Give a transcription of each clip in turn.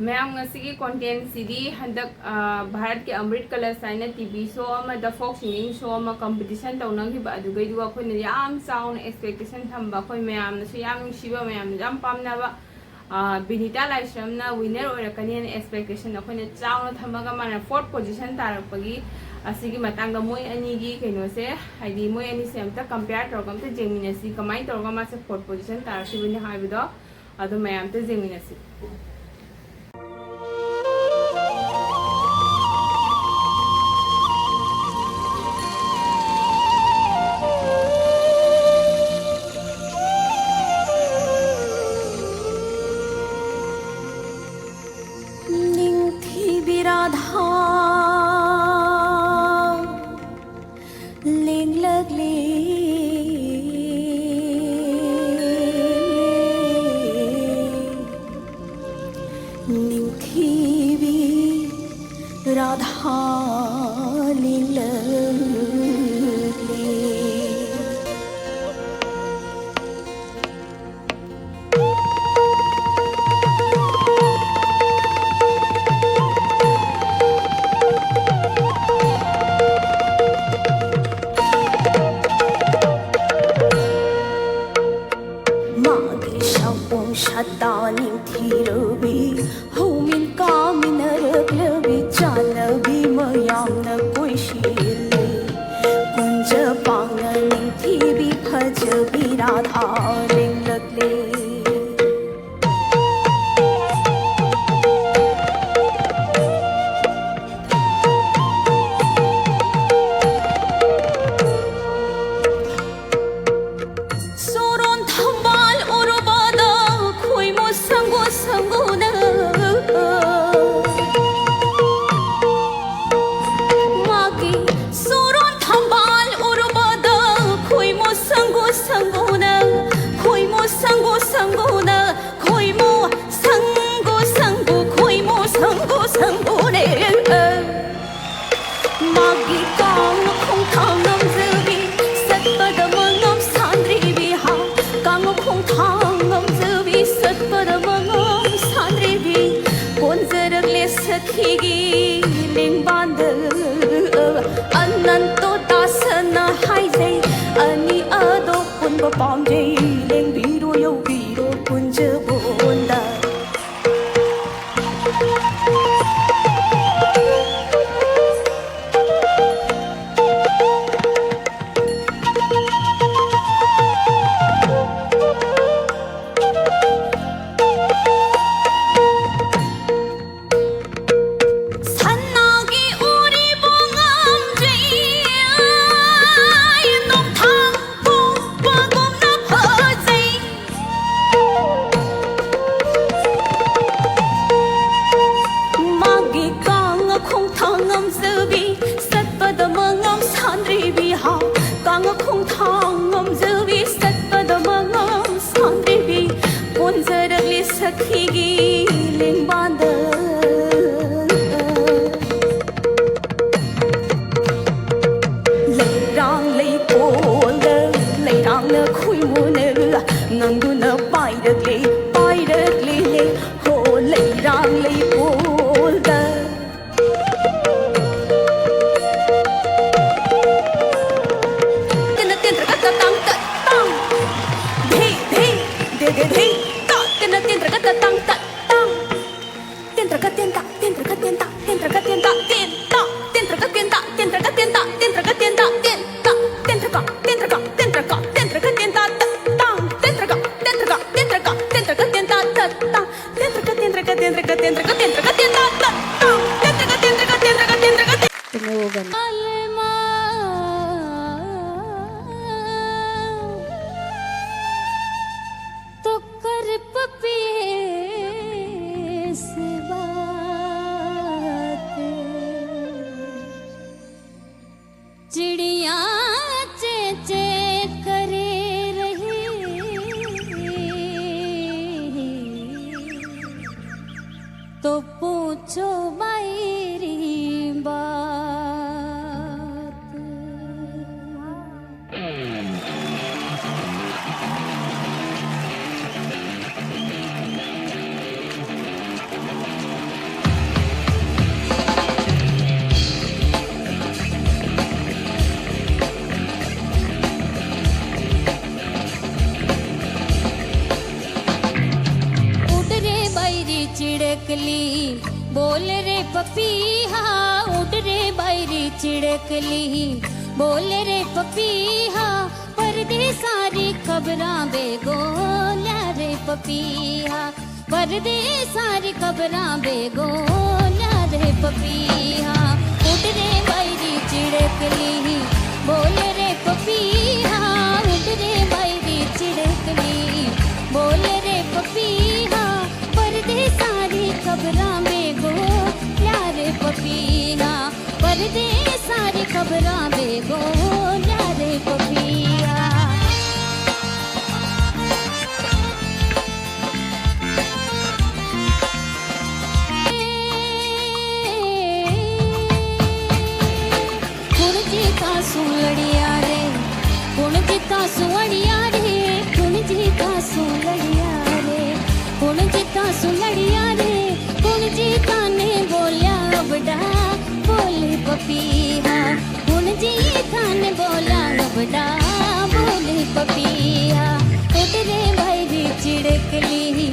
Ma'am ngasi content CD handak Bharat ke Amrit Kala Saina TV show ama the folk singing show ama competition taunang hiba adugai du akhoi na yam sound expectation thamba khoi ma'am na su yam shiba ma'am yam pamna ba Binita Laishram na winner oirakani na expectation akhoi na chauna thamaga mana fourth position tarakpagi asigi matanga moi ani gi kaino se haidi moi ani se amta compare torgam te jengminasi kamai torgam ma se fourth position tarasibini haibido adu मैम te jengminasi Radha चिड़कली बोल रे पपीहा उड़ रे बायरी चिड़कली बोल रे पपीहा परदे सारी खबरां बेगोल्या रे पपीहा परदे सारी खबरां बेगोल्या रे पपीहा उड़ रे बायरी चिड़कली बोल रे पपीहा उड़ रे बायरी चिड़कली बोल रे पपीहा परदे सारी खबरां बेगोल्या रे पपीहा परदे सारी खबरां बेगोल्या रे पपीहा सुलड़िया रे गुण जिता सुवड़िया रे गुण जिता सुलड़िया रे गुण जिता सुलड़िया रे गुण जिता ने बोलिया बड़ा बोले पपीहा गुण जिता ने बोला बड़ा बोले पपीहा उड़ रे बायरी चिड़कली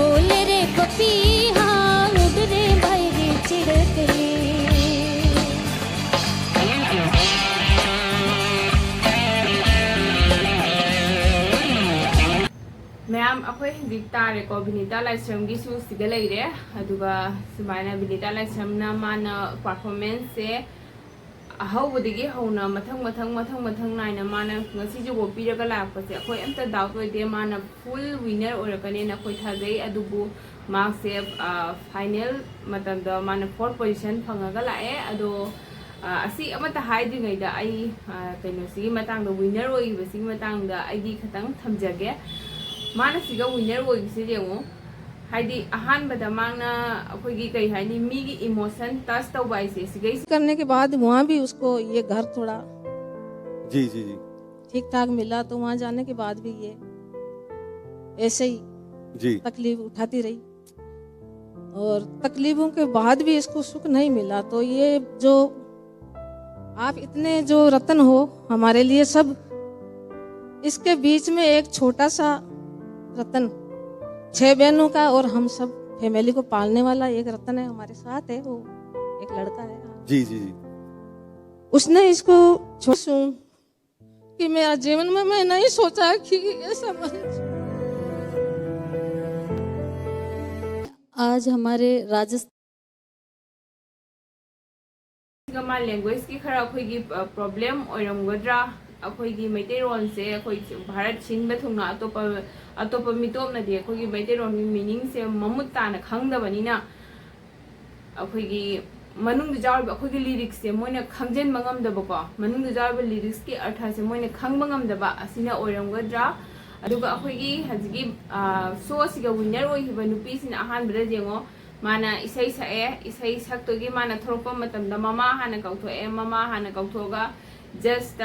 बोल रे पपीहा उड़ रे बायरी चिड़कली मैम अखोई हजिक तारेको विनीता लाइसम की शूज सिग लेरे अदुगा सुमाइना विनीता लाइसम ना माना परफॉर्मेंस से अहौबदगी हौना मथंग मथंग मथंग मथंग नाइना माना ngasi जो पीरगा लापसे अखोई एमता डाउट ओइदे माना फुल विनर ओरकने ना कोई थाजै अदुबु मार्क से फाइनल मतंद माना 4th पोजीशन फंगागा लाए अदो असी अमता हाइद्रिङैदा आई कैनोसी मतांगदा विनर ओइबसी मतांगदा आइदी खतंग थमजगे मानसिक विनर ओइबसे जेंगो हाइदी अहानबदा मांगना अखोगी कई हाइनी मीगी इमोशन टच तौबाइसे सिगै करने के बाद वहाँ भी उसको ये घर थोड़ा जी जी जी ठीक ठाक मिला, तो वहाँ जाने के बाद भी ये ऐसे ही जी तकलीफ उठाती रही और तकलीफों के बाद भी इसको सुख नहीं मिला। तो ये जो आप इतने जो रत्न हो हमारे लिए सब, इसके बीच में एक छोटा सा रत्न 6 बहनों का और हम सब फैमिली को पालने वाला एक रत्न है हमारे साथ है, वो एक लड़का है। जी जी जी उसने इसको छोड़ूं कि मेरा जीवन में मैं नहीं सोचा कि ऐसा आज हमारे राजस्थान गमा लैंग्वेज की खरा अखोगी प्रॉब्लम ओइरमगद्रा अखोगी मैतेरोन से अखोई भारत सिंबा थुंगना अतोप मिटोमनदि अखोगी मैतेरोन मीनिंग से ममुत ताना खंगदबनिना अखोगी मनुंग जाव अखोगी लिरिक्स से मोइना खंगजेन मंगमदबको मनुंग जाव लिरिक्स की अर्थ से मोइना खंग मंगमदबा असिना ओइरमगद्रा अदुगा अखोगी हजिगी सो सिगा विनर ओइहिबा नुपीसिना अहानबदा जेंगो माना इसै सए इसै सक्तोगी माना थोरपा मतमदा ममा हाना कौथोए ममा हाना कौथोगा जस्ट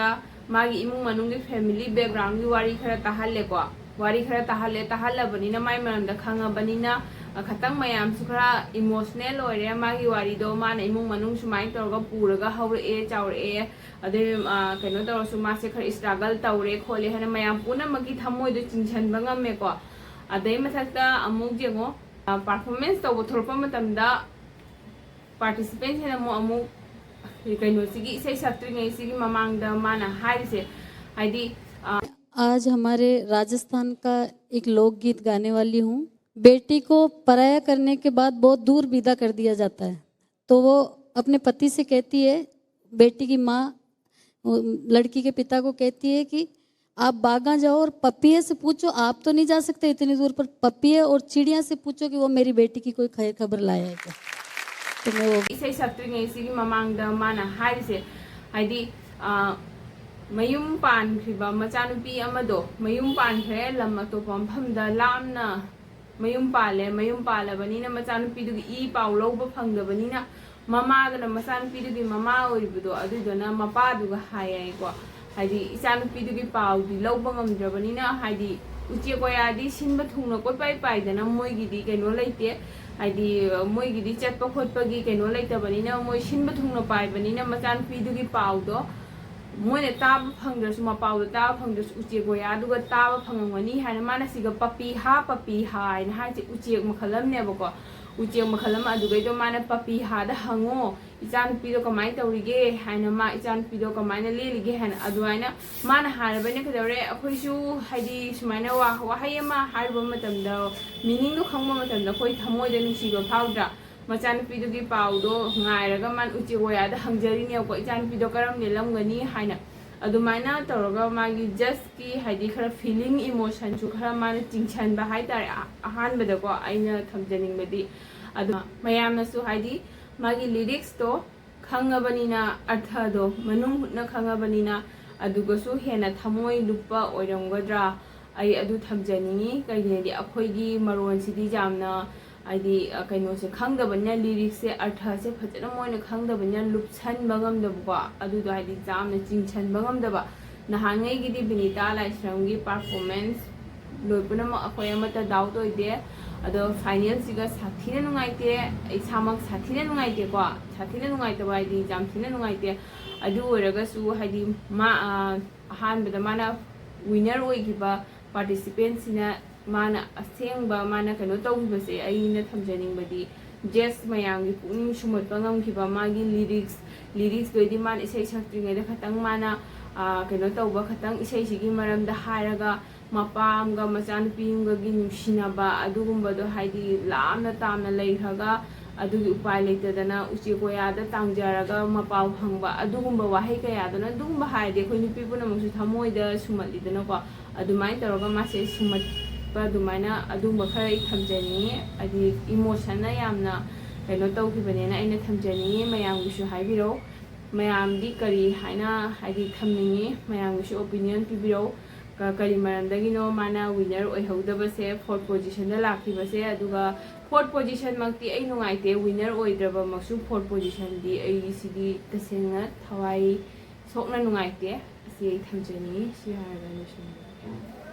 मागी इमुंग मनुंगी फैमिली बैकग्राउंड की वारी खरा ताहल्लेको वारी खरा ताहल्लबनिना माई मरमदा खंगबनिना खतंग मयाम सुखरा इमोशनल ओइरे मागी वारी दो माना इमुंग मनुंग सुमाई तोरगा पुरगा हौरे चाउरे अदे कनो तोरसु मासे खरा स्ट्रगल तौरे खोले हना मयाम पुना मगी थमोइदो चिंछनबा ngame अदे मथक्ता अमुक जेंगो परफॉर्मेंस तब थोरपा मतमदा पार्टिसिपेंट है अमुक कैनोसिगी इसे सत्रिंगैसिगी ममांगदा माना हाइसे हाइदी आज हमारे राजस्थान का एक लोकगीत गाने वाली हूँ। बेटी को पराया करने के बाद बहुत दूर विदा कर दिया जाता है, तो वो अपने पति से कहती है, बेटी की माँ लड़की के पिता को कहती है कि आप बागा जाओ और पपिया से पूछो, आप तो नहीं जा सकते इतनी दूर, पर पपिया और चिड़िया से पूछो कि वो मेरी बेटी की कोई खैर खबर लाया है क्या। तो मैं वो इसे सत्रिंगैसिगी ममांगदा माना हाइसे हाइदी मयुम पानखिबा मचानुपी अमदो मयुम पानखरे लम अतोपा मफमदा लामना मयुम पालबनिना मचानुपीदुगी ई पाउ लौबा फंगदबनिना ममादना मचानुपीदुगी ममा ओइबदो अदुदना मपादुगा हायैको हाइदी इचानुपीदुगी पाउदी लौबा ngamdrabaniना हाइदी उचे कोयादी सिनबा थुंगना कोपाई पाइदना मोइगिदी कैनो लैते हाइदी मोइगिदी चटपा खोटपागी कैनो लैतबनिना मोइ सिनबा थुंगना पाइबनिना मचानुपीदुगी पाउदो मोइने ताब फंगदरसु मपाउदो ताब फंगदरसु उचे कोयादुगा ताब फंगंगनी हाइना माना सिगा पपी हा हाइना हाइसे उचे मखलमनेबको ꯎꯆꯦꯛ ꯃꯈꯜ ꯑꯃ ꯑꯗꯨꯒꯩꯗꯣ ꯃꯥꯅ ꯄꯄꯤ ꯍꯥꯗ ꯍꯪꯉꯣ ꯏꯆꯥꯅꯨꯄꯤꯗꯣ ꯀꯃꯥꯏꯅ ꯇꯧꯔꯤꯒꯦ ꯍꯥꯏꯅ ꯃꯥ ꯏꯆꯥꯅꯨꯄꯤꯗꯣ ꯀꯃꯥꯏꯅ ꯂꯦꯜꯂꯤꯒꯦ ꯍꯥꯏꯅ ꯑꯗꯨꯃꯥꯏꯅ ꯃꯥꯅ ꯍꯥꯏꯔꯕꯅꯤꯅ ꯀꯩꯗꯧꯔꯦ ꯑꯩꯈꯣꯏꯁꯨ ꯍꯥꯏꯗꯤ ꯁꯨꯃꯥꯏꯅ ꯋꯥꯍꯩ ꯑꯃ ꯍꯥꯏꯔꯨꯕ ꯃꯇꯝꯗ ꯃꯤꯅꯤꯡꯗꯣ ꯈꯪꯕ ꯃꯇꯝꯗ ꯑꯩꯈꯣꯏ ꯊꯃꯣꯏꯗ ꯅꯨꯡꯁꯤꯕ ꯐꯥꯎꯗ꯭ꯔꯥ ꯃꯆꯥꯅꯨꯄꯤꯗꯨꯒꯤ ꯄꯥꯎꯗꯣ ꯉꯥꯏꯔꯒ ꯃꯥꯅ ꯎꯆꯦꯛ ꯋꯥꯌꯥꯗ ꯍꯪꯖꯔꯤꯅꯦꯕꯀꯣ ꯏꯆꯥꯅꯨꯄꯤꯗꯣ ꯀꯔꯝ ꯂꯦꯜꯂꯝꯒꯅꯤ ꯍꯥꯏꯅ ꯑꯗꯨꯃꯥꯏꯅ ꯇꯧꯔꯒ ꯃꯥꯒꯤ ꯖꯁꯀꯤ ꯍꯥꯏꯗꯤ ꯈꯔ ꯐꯤꯂꯤꯡ ꯏꯃꯣꯁꯟꯁꯨ ꯈꯔ ꯃꯥꯅ ꯆꯤꯡꯁꯟꯕ ꯍꯥꯏꯇꯥꯔꯦ ꯑꯍꯥꯟꯕꯗꯀꯣ ꯑꯩꯅ ꯊꯝꯖꯅꯤꯡꯕꯗꯤ ꯑꯗꯨ ꯃꯌꯥꯝꯅꯁꯨ ꯍꯥꯏꯗꯤ ꯃꯥꯒꯤ ꯂꯤꯔꯤꯛꯁꯇꯣ ꯈꯪꯉꯕꯅꯤꯅ ꯑꯔꯊꯗꯣ ꯃꯅꯨꯡ ꯍꯨꯠꯅ ꯈꯪꯉꯕꯅꯤꯅ ꯑꯗꯨꯒꯁꯨ ꯍꯦꯟꯅ ꯊꯃꯣꯏ ꯂꯨꯞꯄ ꯑꯣꯏꯔꯝꯒꯗ꯭ꯔꯥ ꯑꯩ ꯑꯗꯨ ꯊꯝꯖꯅꯤꯡꯉꯤ ꯀꯩꯒꯤꯅꯣꯗꯤ ꯑꯩꯈꯣꯏꯒꯤ ꯃꯔꯣꯟꯁꯤꯗꯤ ꯌꯥꯝꯅ ꯍꯥꯏꯗꯤ ꯀꯩꯅꯣꯁꯦ ꯈꯪꯗꯕꯅꯤꯅ ꯂꯤꯔꯤꯛꯁꯦ ꯑꯔꯊꯁꯦ ꯐꯖꯅ ꯃꯣꯏꯅ ꯈꯪꯗꯕꯅꯤꯅ ꯂꯨꯞꯁꯟꯕ ꯉꯝꯗꯕꯀꯣ ꯑꯗꯨꯗꯣ ꯍꯥꯏꯗꯤ ꯌꯥꯝꯅ ꯆꯤꯡꯁꯟꯕ ꯉꯝꯗꯕ ꯅꯍꯥꯟꯉꯩꯒꯤꯗꯤ ꯕꯤꯅꯤꯇꯥ ꯂꯥꯏꯁ꯭ꯔꯝꯒꯤ ꯄꯥꯔꯐꯣꯔꯃꯦꯟꯁ ꯂꯣꯏ ꯄꯨꯝꯅꯃꯛ ꯑꯩꯈꯣꯏ ꯑꯃꯠꯇ ꯗꯥꯎꯠ ꯑꯣꯏꯗꯦ ꯑꯗꯣ ꯐꯥꯏꯅꯦꯜꯁꯤꯒ ꯁꯥꯊꯤꯅ ꯅꯨꯡꯉꯥꯏꯇꯦ ꯑꯩ ꯏꯁꯥꯃꯛ ꯁꯥꯊꯤꯅ ꯅꯨꯡꯉꯥꯏꯇꯦꯀꯣ ꯁꯥꯊꯤꯅ ꯅꯨꯡꯉꯥꯏꯇꯕ ꯍꯥꯏꯗꯤ ꯌꯥꯝ ꯊꯤꯅ ꯅꯨꯡꯉꯥꯏꯇꯦ ꯑꯗꯨ ꯑꯣꯏꯔꯒꯁꯨ ꯍꯥꯏꯗꯤ ꯃꯥ ꯑꯍꯥꯟꯕꯗ ꯃꯥꯅ ꯋꯤꯅꯔ ꯑꯣꯏꯈꯤꯕ ꯄꯥꯔꯇꯤꯁꯤꯄꯦꯟꯁꯤꯅ ꯃꯥꯅ ꯑꯁꯦꯡꯕ ꯃꯥꯅ ꯀꯩꯅꯣ ꯇꯧꯈꯤꯕꯁꯦ ꯑꯩꯅ ꯊꯝꯖꯅꯤꯡꯕꯗꯤ ꯖꯦꯁ ꯃꯌꯥꯝꯒꯤ ꯄꯨꯛꯅꯤꯡ ꯁꯨꯝꯍꯠꯄ ꯉꯝꯈꯤꯕ ꯃꯥꯒꯤ ꯂꯤꯔꯤꯛꯁꯇꯨꯗꯤ ꯃꯥꯅ ꯏꯁꯩ ꯁꯛꯇ꯭ꯔꯤꯉꯩꯗ ꯈꯇꯪ ꯃꯥꯅ ꯀꯩꯅꯣ ꯇꯧꯕ ꯈꯇꯪ ꯏꯁꯩꯁꯤꯒꯤ ꯃꯔꯝꯗ ꯍꯥꯏꯔꯒ ꯃꯄꯥ ꯑꯃꯒ ꯃꯆꯥꯅꯨꯄꯤ ꯑꯃꯒꯒꯤ ꯅꯨꯡꯁꯤꯅꯕ ꯑꯗꯨꯒꯨꯝꯕꯗꯣ ꯍꯥꯏꯗꯤ ꯂꯥꯞꯅ ꯇꯥꯝꯅ ꯂꯩꯈ꯭ꯔꯒ ꯑꯗꯨꯒꯤ ꯎꯄꯥꯏ ꯂꯩꯇꯗꯅ ꯎꯆꯦꯛ ꯋꯥꯌꯥꯗ ꯇꯥꯡꯖꯔꯒ ꯃꯄꯥꯎ ꯐꯪꯕ ꯑꯗꯨꯒꯨꯝꯕ ꯋꯥꯍꯩ ꯀꯌꯥꯗꯨꯅ ꯑꯗꯨꯒꯨꯝꯕ ꯍꯥꯏꯔꯗꯤ ꯑꯩꯈꯣꯏ ꯅꯨꯄꯤ ꯄꯨꯝꯅꯃꯛꯁꯨ ꯊꯃꯣꯏꯗ ꯁꯨꯝꯍꯠꯂꯤꯗꯅꯀꯣ ꯑꯗꯨꯃꯥꯏꯅ ꯇꯧꯔꯒ ꯃꯥꯁꯦ ꯁꯨꯝꯍꯠꯄ ꯑꯗꯨꯃꯥꯏꯅ ꯑꯗꯨꯒꯨꯝꯕ ꯈꯔ ꯑꯩ ꯊꯝꯖꯅꯤꯡꯉꯤ ꯍꯥꯏꯗꯤ ꯏꯃोꯁꯟꯅ ꯌꯥꯝꯅ ꯀꯩꯅꯣ ꯇꯧꯈꯤꯕꯅꯦꯅ ꯑꯩꯅ ꯊꯝꯖꯅꯤꯡꯉꯤ ꯃꯌꯥꯝꯒꯤꯁꯨ ꯍꯥꯏꯕꯤꯔꯛꯎ ꯃꯌꯥꯝꯗꯤ ꯀꯔꯤ ꯍꯥꯏꯅ ꯍꯥꯏꯗꯤ ꯊꯝꯅꯤꯡꯉꯤ ꯃꯌꯥꯝꯒꯤꯁꯨ ꯑꯣꯄꯤꯅꯤꯌꯟ ꯄꯤꯕꯤꯔꯛꯎ ꯀꯔꯤ ꯃꯔꯝꯗꯒꯤꯅꯣ ꯃꯥꯅ ꯋꯤꯅꯔ ꯑꯣꯏꯍꯧꯗꯕꯁꯦ 4th ꯄꯣꯖꯤꯁꯟꯗ ꯂꯥꯛꯈꯤꯕꯁꯦ ꯑꯗꯨꯒ 4th ꯄꯣꯖꯤꯁꯟꯃꯛꯇꯤ ꯑꯩ ꯅꯨꯡꯉꯥꯏꯇꯦ ꯋꯤꯅꯔ ꯑꯣꯏꯗ꯭ꯔꯕꯃꯛꯁꯨ 4th ꯄꯣꯖꯤꯁꯟꯗꯤ ꯑꯩꯁꯤꯗꯤ ꯇꯁꯦꯡꯅ ꯊꯋꯥꯏ ꯁꯣꯛꯅ ꯅꯨꯡꯉꯥꯏꯇꯦ ꯑꯁꯤ ꯑꯩ ꯊꯝꯖꯅꯤꯡꯉꯤ ꯁꯤ ꯍꯥꯏꯔꯒ ꯂꯣꯏꯁꯤꯟꯖꯔꯒꯦ